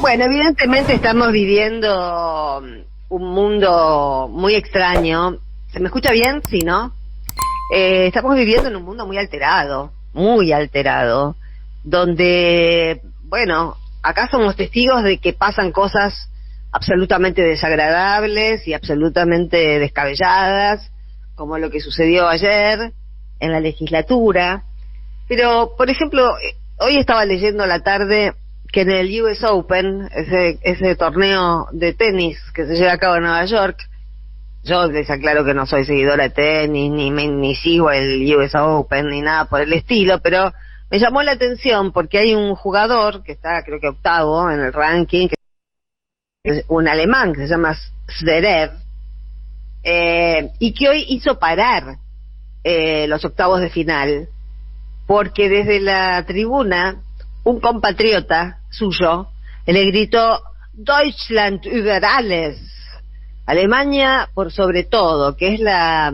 Bueno, evidentemente estamos viviendo un mundo muy extraño. ¿Se me escucha bien? Sí, ¿no? Estamos viviendo en un mundo muy alterado, donde, bueno, acá somos testigos de que pasan cosas absolutamente desagradables y absolutamente descabelladas, como lo que sucedió ayer en la legislatura. Pero, por ejemplo, hoy estaba leyendo a la tarde que en el US Open, ese torneo de tenis que se lleva a cabo en Nueva York, yo les aclaro que no soy seguidora de tenis, ni sigo el US Open, ni nada por el estilo, pero me llamó la atención porque hay un jugador que está, creo que octavo en el ranking, que es un alemán que se llama Zverev, y que hoy hizo parar los octavos de final, porque desde la tribuna un compatriota suyo le gritó Deutschland über alles, Alemania por sobre todo, que es la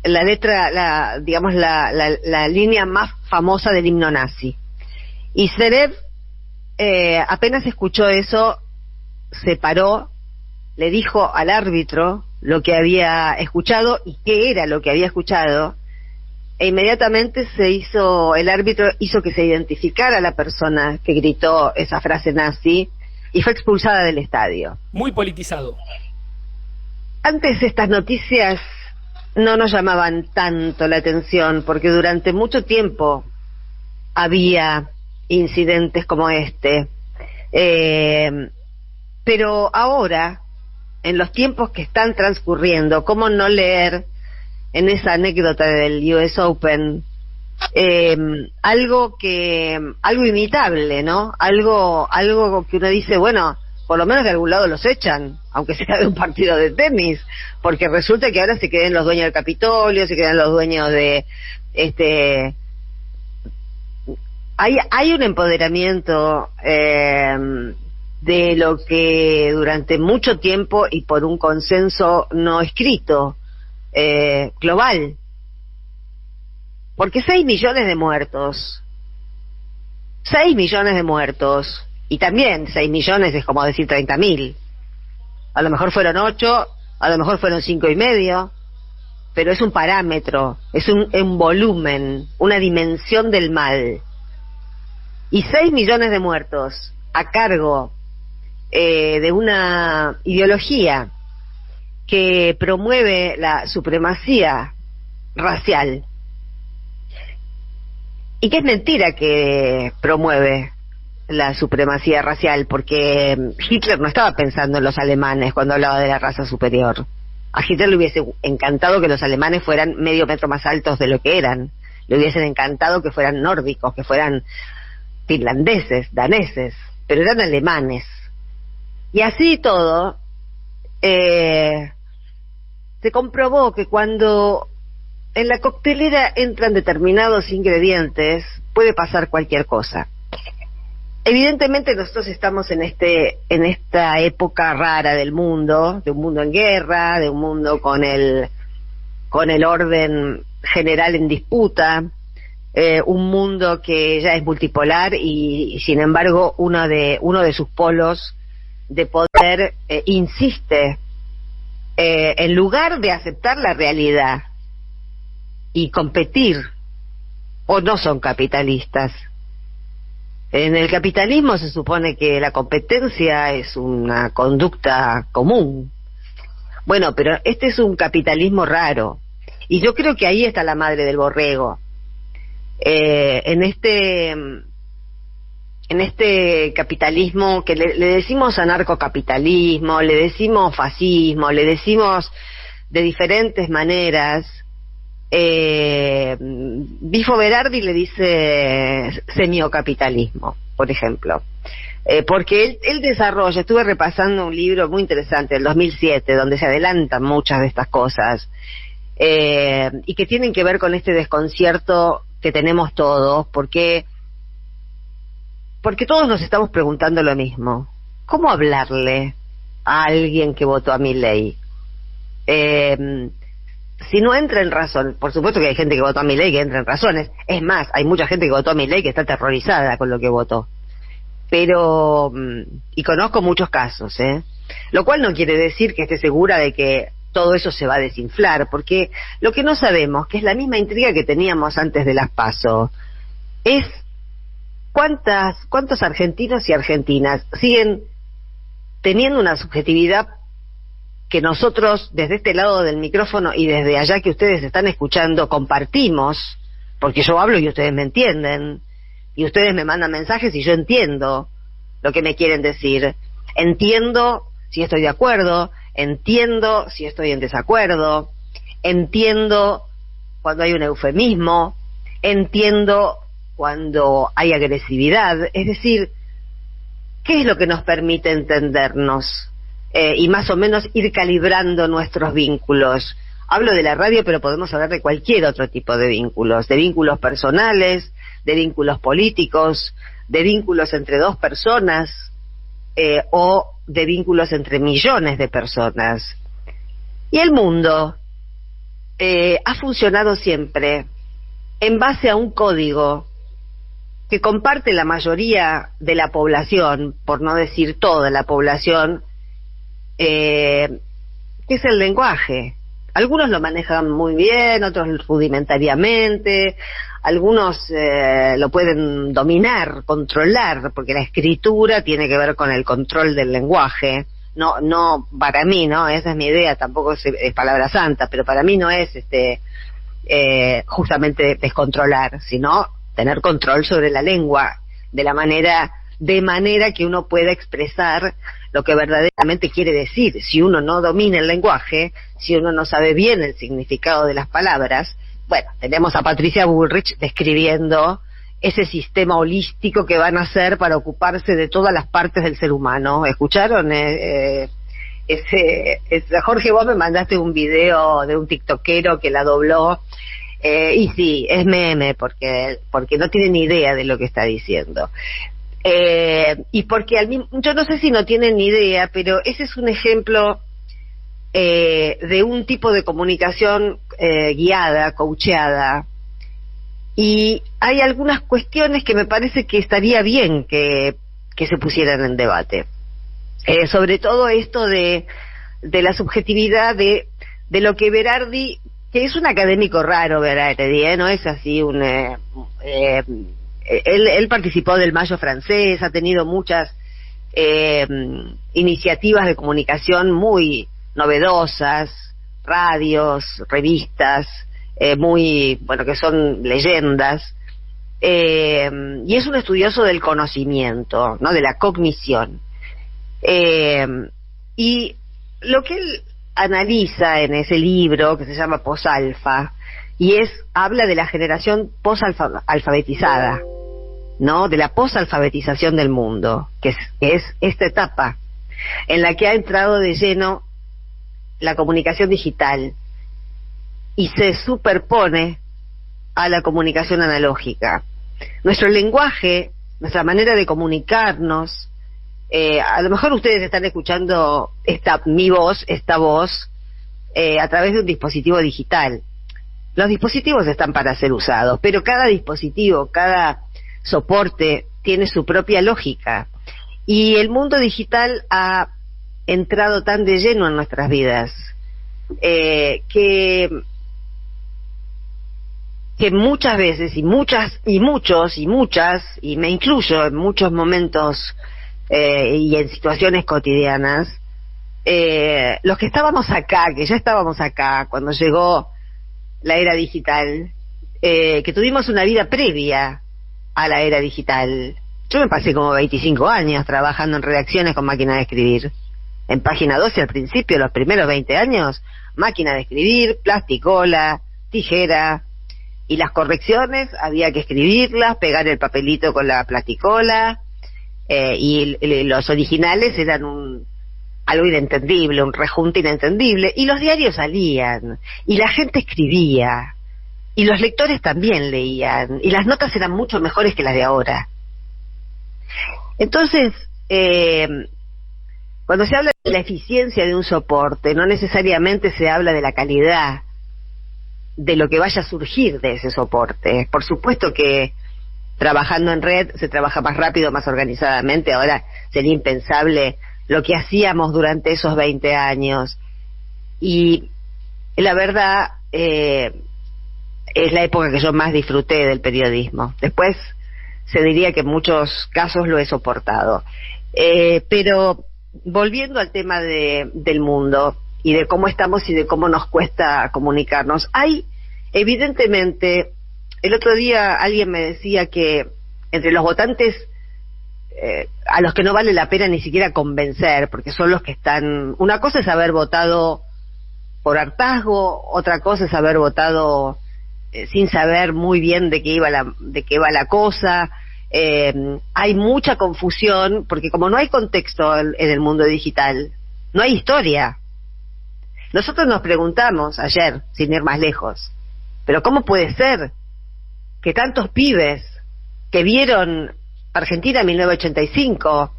letra, digamos la línea más famosa del himno nazi. Y Zverev apenas escuchó eso, se paró, le dijo al árbitro lo que había escuchado y qué era lo que había escuchado, e inmediatamente el árbitro hizo que se identificara la persona que gritó esa frase nazi y fue expulsada del estadio. Muy politizado. Antes estas noticias no nos llamaban tanto la atención porque durante mucho tiempo había incidentes como este, pero ahora, en los tiempos que están transcurriendo, ¿cómo no leer en esa anécdota del US Open algo imitable, ¿no? Algo que uno dice, bueno, por lo menos de algún lado los echan, aunque sea de un partido de tenis, porque resulta que ahora se queden los dueños del Capitolio, se quedan los dueños de hay un empoderamiento de lo que durante mucho tiempo y por un consenso no escrito global, porque 6 millones de muertos, y también 6 millones es como decir 30.000, a lo mejor fueron 8, a lo mejor fueron 5,5, pero es un parámetro, es un volumen, una dimensión del mal, y 6 millones de muertos a cargo de una ideología que promueve la supremacía racial, y que es mentira que promueve la supremacía racial, porque Hitler no estaba pensando en los alemanes cuando hablaba de la raza superior. A Hitler le hubiese encantado que los alemanes fueran medio metro más altos de lo que eran, le hubiesen encantado que fueran nórdicos, que fueran finlandeses, daneses, pero eran alemanes. Y así todo, se comprobó que cuando en la coctelera entran determinados ingredientes, puede pasar cualquier cosa. Evidentemente nosotros estamos en esta época rara del mundo, de un mundo en guerra, de un mundo con el orden general en disputa, un mundo que ya es multipolar y sin embargo uno de sus polos de poder insiste en lugar de aceptar la realidad y competir, o no son capitalistas. En el capitalismo se supone que la competencia es una conducta común. Bueno, pero este es un capitalismo raro, y yo creo que ahí está la madre del borrego. En este capitalismo que le decimos anarcocapitalismo, le decimos fascismo, le decimos de diferentes maneras. Bifo Berardi le dice semiocapitalismo, por ejemplo, porque él desarrolla, estuve repasando un libro muy interesante del 2007 donde se adelantan muchas de estas cosas, y que tienen que ver con este desconcierto que tenemos todos, porque todos nos estamos preguntando lo mismo: ¿cómo hablarle a alguien que votó a Milei? Si no entra en razón, por supuesto que hay gente que votó a Milei que entra en razones, es más, hay mucha gente que votó a Milei que está aterrorizada con lo que votó, pero y conozco muchos casos, lo cual no quiere decir que esté segura de que todo eso se va a desinflar, porque lo que no sabemos, que es la misma intriga que teníamos antes de las PASO, es cuántos argentinos y argentinas siguen teniendo una subjetividad que nosotros desde este lado del micrófono y desde allá que ustedes están escuchando compartimos, porque yo hablo y ustedes me entienden, y ustedes me mandan mensajes y yo entiendo lo que me quieren decir, entiendo si estoy de acuerdo, entiendo si estoy en desacuerdo, entiendo cuando hay un eufemismo, entiendo cuando hay agresividad, es decir, ¿qué es lo que nos permite entendernos y más o menos ir calibrando nuestros vínculos? Hablo de la radio, pero podemos hablar de cualquier otro tipo de vínculos personales, de vínculos políticos, de vínculos entre dos personas o de vínculos entre millones de personas. Y el mundo ha funcionado siempre en base a un código que comparte la mayoría de la población, por no decir toda la población, que es el lenguaje. Algunos lo manejan muy bien, otros rudimentariamente, algunos lo pueden dominar, controlar, porque la escritura tiene que ver con el control del lenguaje. No para mí, no, esa es mi idea, tampoco es palabra santa, pero para mí no es justamente descontrolar, sino tener control sobre la lengua de manera que uno pueda expresar lo que verdaderamente quiere decir. Si uno no domina el lenguaje, si uno no sabe bien el significado de las palabras, bueno, tenemos a Patricia Bullrich describiendo ese sistema holístico que van a hacer para ocuparse de todas las partes del ser humano. ¿Escucharon? Jorge, vos me mandaste un video de un tiktokero que la dobló, y sí, es meme, porque no tiene ni idea de lo que está diciendo. Y porque yo no sé si no tienen ni idea, pero ese es un ejemplo de un tipo de comunicación guiada, coacheada, y hay algunas cuestiones que me parece que estaría bien que se pusieran en debate, sobre todo esto de la subjetividad de lo que Berardi, que es un académico raro Berardi, no es así él participó del Mayo francés, ha tenido muchas iniciativas de comunicación muy novedosas, radios, revistas, que son leyendas, y es un estudioso del conocimiento, ¿no? De la cognición. Y lo que él analiza en ese libro, que se llama Posalfa, habla de la generación posalfabetizada, ¿no? De la posalfabetización del mundo, que es esta etapa en la que ha entrado de lleno la comunicación digital y se superpone a la comunicación analógica. Nuestro lenguaje, nuestra manera de comunicarnos, a lo mejor ustedes están escuchando esta voz a través de un dispositivo digital. Los dispositivos están para ser usados, pero cada dispositivo, cada soporte tiene su propia lógica, y el mundo digital ha entrado tan de lleno en nuestras vidas que muchas veces y muchos, y me incluyo en muchos momentos y en situaciones cotidianas, los que estábamos acá, que ya estábamos acá cuando llegó la era digital, que tuvimos una vida previa a la era digital. Yo me pasé como 25 años trabajando en redacciones con máquina de escribir. En Página 12 al principio, los primeros 20 años, máquina de escribir, plasticola, tijera, y las correcciones había que escribirlas, pegar el papelito con la plasticola, y los originales eran algo inentendible, un rejunte inentendible, y los diarios salían, y la gente escribía, y los lectores también leían, y las notas eran mucho mejores que las de ahora. Entonces, cuando se habla de la eficiencia de un soporte, no necesariamente se habla de la calidad de lo que vaya a surgir de ese soporte. Por supuesto que trabajando en red se trabaja más rápido, más organizadamente. Ahora sería impensable lo que hacíamos durante esos 20 años. Y la verdad, es la época que yo más disfruté del periodismo. Después se diría que en muchos casos lo he soportado. Pero volviendo al tema del mundo y de cómo estamos y de cómo nos cuesta comunicarnos, hay evidentemente, el otro día alguien me decía que entre los votantes a los que no vale la pena ni siquiera convencer, porque son los que están, una cosa es haber votado por hartazgo, otra cosa es haber votado sin saber muy bien de qué iba la cosa. Hay mucha confusión porque como no hay contexto en el mundo digital, no hay historia. Nosotros nos preguntamos ayer, sin ir más lejos, pero ¿cómo puede ser que tantos pibes que vieron Argentina en 1985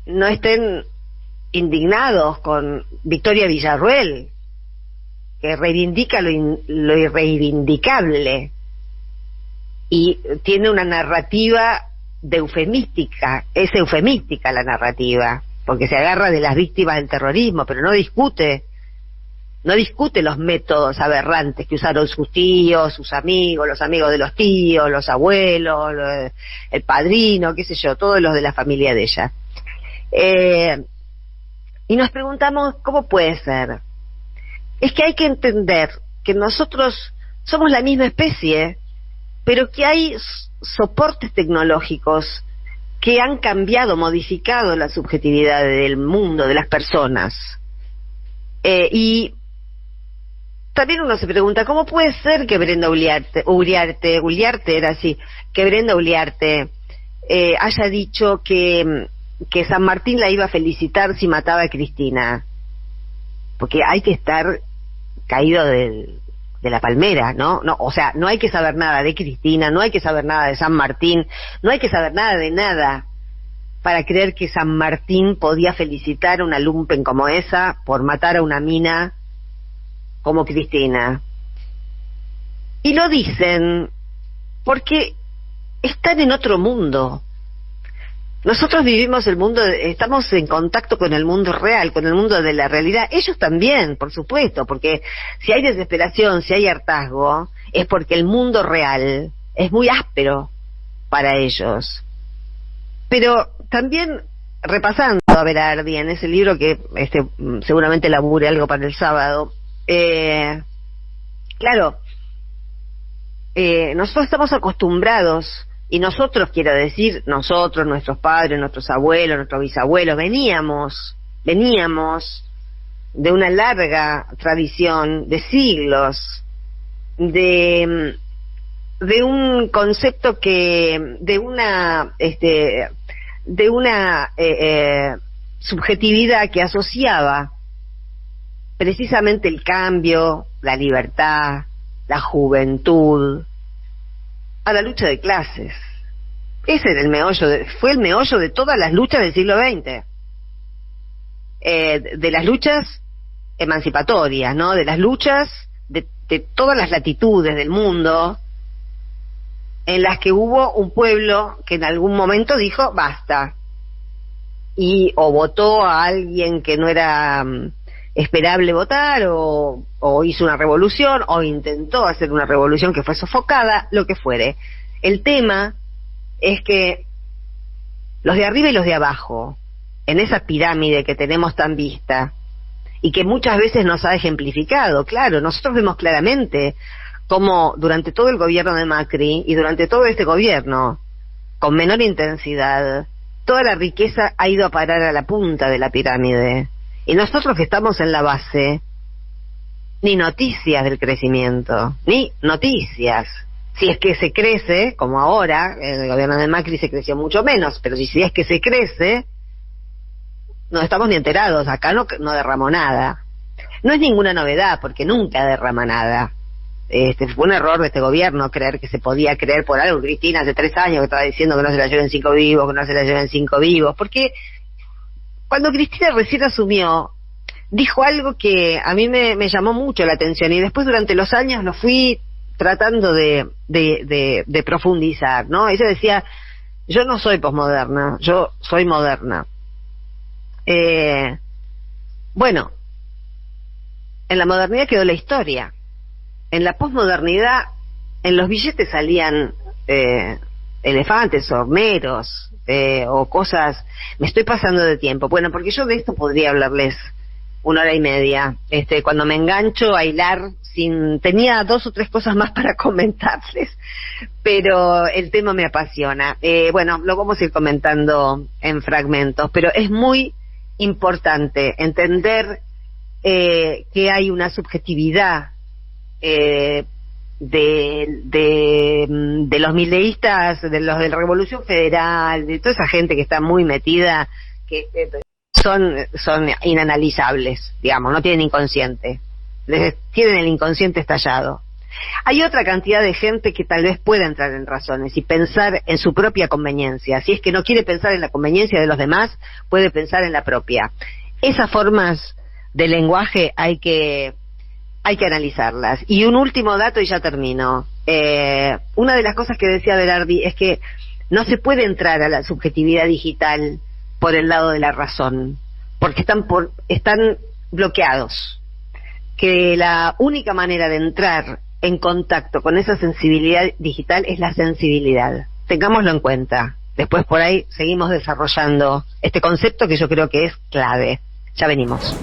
no estén indignados con Victoria Villarruel, que reivindica lo irreivindicable y tiene una narrativa es eufemística la narrativa, porque se agarra de las víctimas del terrorismo, pero no discute los métodos aberrantes que usaron sus tíos, sus amigos, los amigos de los tíos, los abuelos, el padrino, qué sé yo, todos los de la familia de ella. Y nos preguntamos, ¿cómo puede ser? Es que hay que entender que nosotros somos la misma especie, pero que hay soportes tecnológicos que han cambiado, modificado la subjetividad del mundo, de las personas. Y también uno se pregunta, ¿cómo puede ser que Brenda Uliarte era así, que Brenda Uliarte haya dicho que San Martín la iba a felicitar si mataba a Cristina? Porque hay que estar caído de la palmera, ¿no? O sea, no hay que saber nada de Cristina, no hay que saber nada de San Martín, no hay que saber nada de nada para creer que San Martín podía felicitar a una lumpen como esa por matar a una mina como Cristina. Y lo dicen porque están en otro mundo. Nosotros vivimos el mundo, estamos en contacto con el mundo real, con el mundo de la realidad. Ellos también, por supuesto, porque si hay desesperación, si hay hartazgo, es porque el mundo real es muy áspero para ellos. Pero también, repasando a Berardi en ese libro que seguramente labure algo para el sábado, claro, nosotros estamos acostumbrados. Y nosotros, quiero decir, nosotros, nuestros padres, nuestros abuelos, nuestros bisabuelos, veníamos de una larga tradición, de siglos, de un concepto de una subjetividad que asociaba precisamente el cambio, la libertad, la juventud, a la lucha de clases. Ese era fue el meollo de todas las luchas del siglo XX, de las luchas emancipatorias, ¿no? De las luchas de todas las latitudes del mundo, en las que hubo un pueblo que en algún momento dijo basta, o votó a alguien que no era esperable votar, o hizo una revolución, o intentó hacer una revolución que fue sofocada, lo que fuere. El tema es que los de arriba y los de abajo, en esa pirámide que tenemos tan vista, y que muchas veces nos ha ejemplificado, claro, nosotros vemos claramente cómo durante todo el gobierno de Macri, y durante todo este gobierno, con menor intensidad, toda la riqueza ha ido a parar a la punta de la pirámide. Y nosotros que estamos en la base, ni noticias del crecimiento, ni noticias. Si es que se crece, como ahora, en el gobierno de Macri se creció mucho menos, pero si es que se crece, no estamos ni enterados, acá no derramó nada. No es ninguna novedad, porque nunca derrama nada. Fue un error de este gobierno creer que se podía creer por algo. Cristina hace 3 años que estaba diciendo que no se la lleven 5 vivos, que no se la lleven 5 vivos, porque cuando Cristina recién asumió, dijo algo que a mí me llamó mucho la atención, y después durante los años lo fui tratando de profundizar, ¿no? Ella decía, yo no soy posmoderna, yo soy moderna. Bueno, en la modernidad quedó la historia. En la posmodernidad, en los billetes salían elefantes, horneros, o cosas. Me estoy pasando de tiempo. Bueno, porque yo de esto podría hablarles 1 hora y media. Cuando me engancho a hilar, tenía 2 o 3 cosas más para comentarles, pero el tema me apasiona. Bueno, lo vamos a ir comentando en fragmentos, pero es muy importante entender que hay una subjetividad de los mileístas, de los de la Revolución Federal, de toda esa gente que está muy metida, que son inanalizables, digamos, no tienen inconsciente, tienen el inconsciente estallado. Hay otra cantidad de gente que tal vez pueda entrar en razones y pensar en su propia conveniencia. Si es que no quiere pensar en la conveniencia de los demás, puede pensar en la propia. Esas formas de lenguaje hay que analizarlas. Y un último dato y ya termino. Una de las cosas que decía Berardi es que no se puede entrar a la subjetividad digital por el lado de la razón, porque están bloqueados. Que la única manera de entrar en contacto con esa sensibilidad digital es la sensibilidad. Tengámoslo en cuenta. Después por ahí seguimos desarrollando este concepto que yo creo que es clave. Ya venimos.